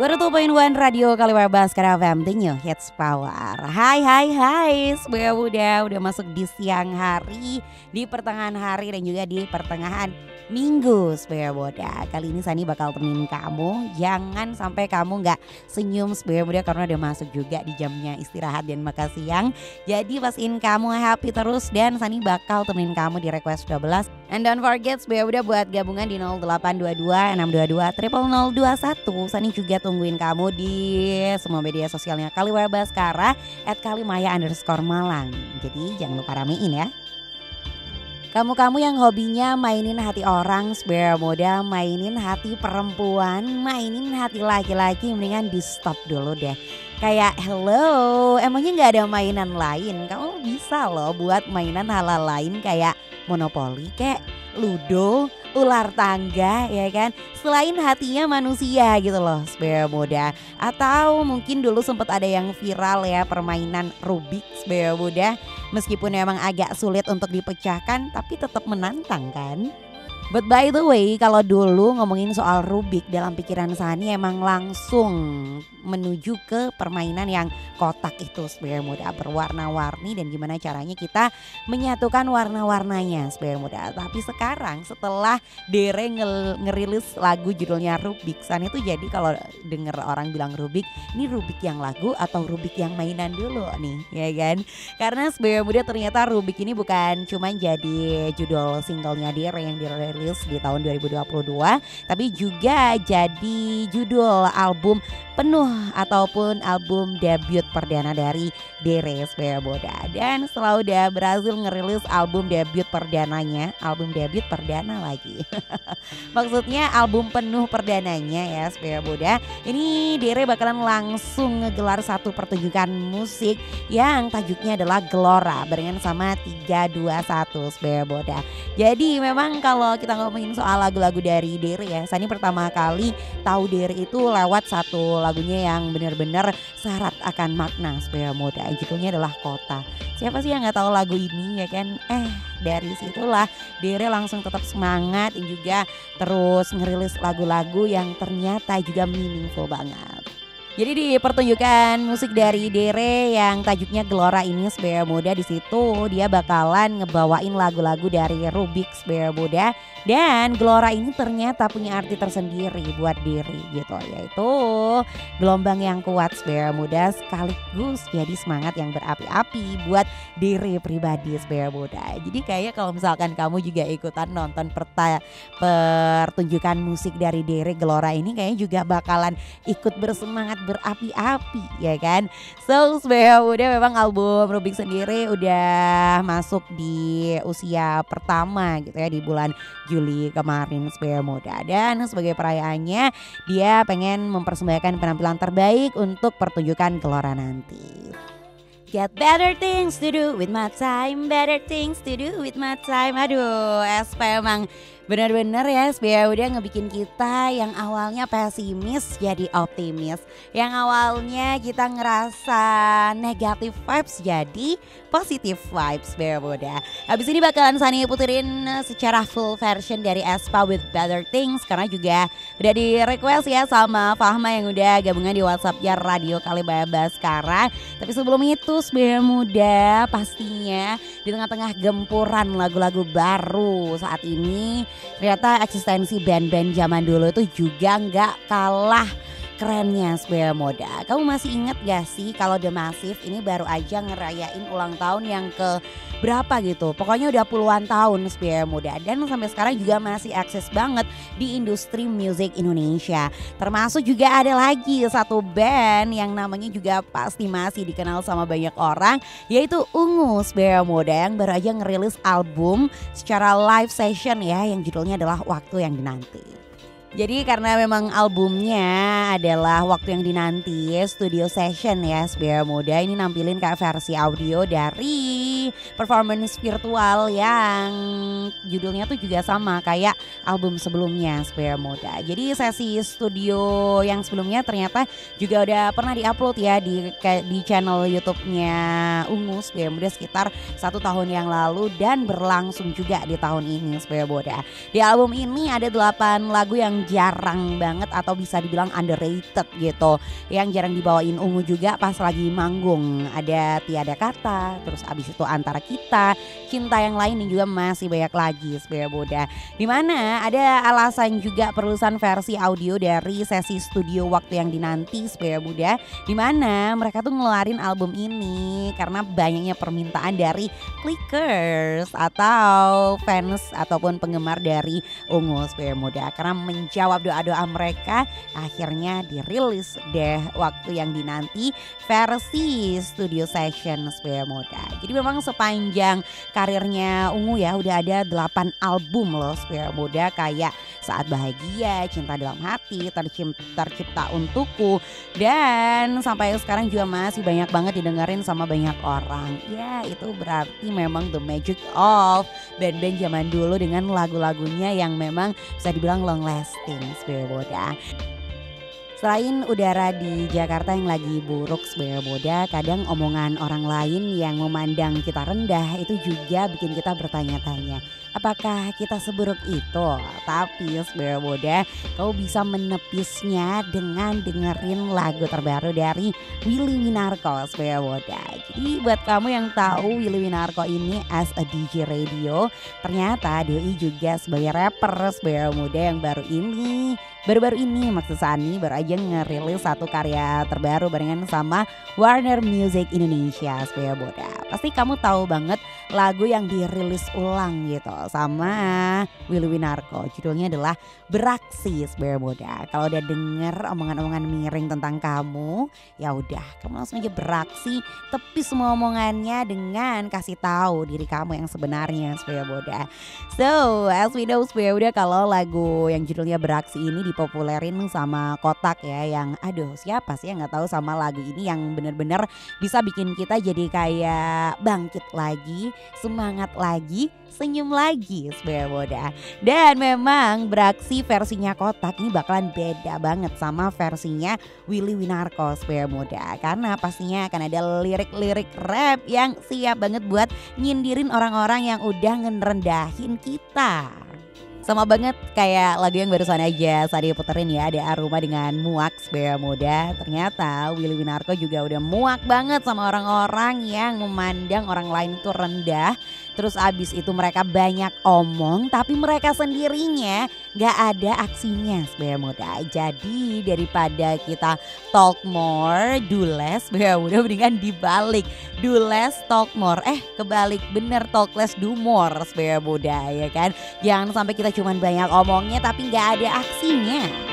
102.1 Radio Kaliwebas FM The New Hits Power. Hai semuanya udah masuk di siang hari, di pertengahan hari dan juga di pertengahan minggu semuanya muda. Kali ini Sani bakal temenin kamu. Jangan sampai kamu gak senyum semuanya muda karena udah masuk juga di jamnya istirahat dan makan siang. Jadi pastiin kamu happy terus dan Sani bakal temenin kamu di Request 12. And don't forget semuanya muda buat gabungan di 0822 622 0021. Sani juga tungguin kamu di semua media sosialnya Kaliwebaskara @kalimaya_Malang. Jadi jangan lupa ramein ya. Kamu-kamu yang hobinya mainin hati orang, sebenarnya muda, mainin hati perempuan, mainin hati laki-laki, mendingan di stop dulu deh. Kayak hello, emangnya gak ada mainan lain? Kamu bisa loh buat mainan hal-hal lain kayak monopoli, kayak ludo, ular tangga ya kan. Selain hatinya manusia gitu loh sebenarnya muda. Atau mungkin dulu sempat ada yang viral ya permainan Rubik sebenarnya muda. Meskipun emang agak sulit untuk dipecahkan tapi tetap menantang kan. But by the way, kalau dulu ngomongin soal Rubik dalam pikiran Sani emang langsung menuju ke permainan yang kotak itu sebenarnya muda, berwarna-warni dan gimana caranya kita menyatukan warna-warnanya sebenarnya muda. Tapi sekarang setelah Dere ngerilis lagu judulnya Rubik, Sani tuh jadi kalau denger orang bilang Rubik, ini Rubik yang lagu atau Rubik yang mainan dulu nih ya kan. Karena sebenarnya muda ternyata Rubik ini bukan cuma jadi judul singlenya Dere yang dirilis di tahun 2022, tapi juga jadi judul album penuh ataupun album debut perdana dari Dere sebenarnya muda. Dan setelah udah berhasil ngerilis album debut perdananya, album debut perdana lagi maksudnya album penuh perdananya ya sebenarnya muda, ini Dere bakalan langsung ngegelar satu pertunjukan musik yang tajuknya adalah Gelora barengan sama 321 sebenarnya muda. Jadi memang kalau kita ngomongin soal lagu-lagu dari Dere ya, Sani pertama kali tahu Dere itu lewat satu lagunya yang benar-benar syarat akan makna sebenarnya muda. Judulnya adalah Kota. Siapa sih yang nggak tahu lagu ini ya kan? Dari situlah Dere langsung tetap semangat dan juga terus ngerilis lagu-lagu yang ternyata juga meaningful banget. Jadi di pertunjukan musik dari Dere yang tajuknya Gelora ini sebenarnya muda, di situ dia bakalan ngebawain lagu-lagu dari Rubik sebenarnya muda. Dan Gelora ini ternyata punya arti tersendiri buat Dere gitu, yaitu gelombang yang kuat sebenarnya muda sekaligus jadi semangat yang berapi-api buat Dere pribadi sebenarnya muda. Jadi kayak kalau misalkan kamu juga ikutan nonton pertunjukan musik dari Dere Gelora ini, kayaknya juga bakalan ikut bersemangat berapi-api ya kan. So sebenarnya udah memang album Rubik sendiri udah masuk di usia pertama gitu ya di bulan Juli kemarin sebenarnya muda. Dan sebagai perayaannya dia pengen mempersembahkan penampilan terbaik untuk pertunjukan Gelora nanti. Get better things to do with my time, better things to do with my time. Aduh, SP emang benar-benar ya SBA udah ngebikin kita yang awalnya pesimis jadi optimis. Yang awalnya kita ngerasa negatif vibes jadi positif vibes SBA muda. Habis ini bakalan Sani puterin secara full version dari Aespa with Better Things karena juga udah di request ya sama Fahma yang udah gabungan di WhatsAppnya Radio Kaliwebaskara. Tapi sebelum itu SBA muda pastinya di tengah-tengah gempuran lagu-lagu baru saat ini, ternyata eksistensi band-band zaman dulu itu juga nggak kalah kerennya sebenarnya muda. Kamu masih ingat gak sih kalau The Massive ini baru aja ngerayain ulang tahun yang ke berapa gitu. Pokoknya udah puluhan tahun sebenarnya muda. Dan sampai sekarang juga masih eksis banget di industri musik Indonesia. Termasuk juga ada lagi satu band yang namanya juga pasti masih dikenal sama banyak orang, yaitu Ungu sebenarnya muda yang baru aja ngerilis album secara live session ya yang judulnya adalah Waktu Yang Dinanti. Jadi karena memang albumnya adalah Waktu Yang Dinanti studio session ya sebenarnya muda, ini nampilin kayak versi audio dari performance virtual yang judulnya tuh juga sama kayak album sebelumnya sebenarnya muda. Jadi sesi studio yang sebelumnya ternyata juga udah pernah diupload ya di channel YouTube-nya Ungu sebenarnya muda sekitar 1 tahun yang lalu dan berlangsung juga di tahun ini sebenarnya muda. Di album ini ada 8 lagu yang yang jarang banget atau bisa dibilang underrated gitu. Yang jarang dibawain Ungu juga pas lagi manggung. Ada Tiada Kata, terus abis itu Antara Kita, Cinta Yang Lain, dan juga masih banyak lagi Sebaya Muda. Dimana ada alasan juga perusahaan versi audio dari sesi studio Waktu Yang Dinanti Sebaya Muda. Dimana mereka tuh ngeluarin album ini karena banyaknya permintaan dari clickers atau fans ataupun penggemar dari Ungu Sebaya Muda. Karena menjawab doa-doa mereka, akhirnya dirilis deh Waktu Yang Dinanti versi studio session Sebaya Muda. Jadi memang sepanjang karirnya Ungu ya udah ada 8 album loh Sebaya Muda, kayak Saat Bahagia, Cinta Dalam Hati, Tercipta Untukku, dan sampai sekarang juga masih banyak banget didengerin sama banyak orang. Ya itu berarti memang the magic of band-band zaman dulu dengan lagu-lagunya yang memang bisa dibilang long lasting Sebaya Muda. Selain udara di Jakarta yang lagi buruk Sebaya Muda, kadang omongan orang lain yang memandang kita rendah itu juga bikin kita bertanya-tanya, apakah kita seburuk itu? Tapi Sebaya Muda, kau bisa menepisnya dengan dengerin lagu terbaru dari Willy Winarko Sebaya Muda. Jadi buat kamu yang tahu Willy Winarko ini as a DJ radio, ternyata doi juga sebagai rapper Sebaya Muda yang baru-baru ini maksud Sani baru aja ngerilis satu karya terbaru barengan sama Warner Music Indonesia Sebaya Muda. Pasti kamu tahu banget lagu yang dirilis ulang gitu sama Willy Winarko, judulnya adalah Beraksi Sebaya Muda. Kalau udah denger omongan-omongan miring tentang kamu, ya udah kamu langsung aja beraksi, tepis semua omongannya dengan kasih tahu diri kamu yang sebenarnya Sebaya Muda. So as we know Sebaya Muda, kalau lagu yang judulnya Beraksi ini dipopulerin sama Kotak ya, yang aduh siapa sih yang nggak tahu sama lagu ini yang bener-bener bisa bikin kita jadi kayak bangkit lagi, semangat lagi, senyum lagi Sebaya Muda. Dan memang Beraksi versinya Kotak ini bakalan beda banget sama versinya Willy Winarko Sebaya Muda, karena pastinya akan ada lirik-lirik rap yang siap banget buat nyindirin orang-orang yang udah ngerendahin kita. Sama banget kayak lagu yang barusan aja Sadia puterin ya, ada Aroma dengan Muak Sebaya Muda. Ternyata Willy Winarko juga udah muak banget sama orang-orang yang memandang orang lain itu rendah. Terus abis itu mereka banyak omong tapi mereka sendirinya gak ada aksinya Sebaya Muda. Jadi daripada kita talk more, do less, Sebaya Muda mendingan dibalik. Do less, talk more. Kebalik, bener, talk less, do more Sebaya Muda ya kan. Jangan sampai kita cuman banyak omongnya tapi gak ada aksinya.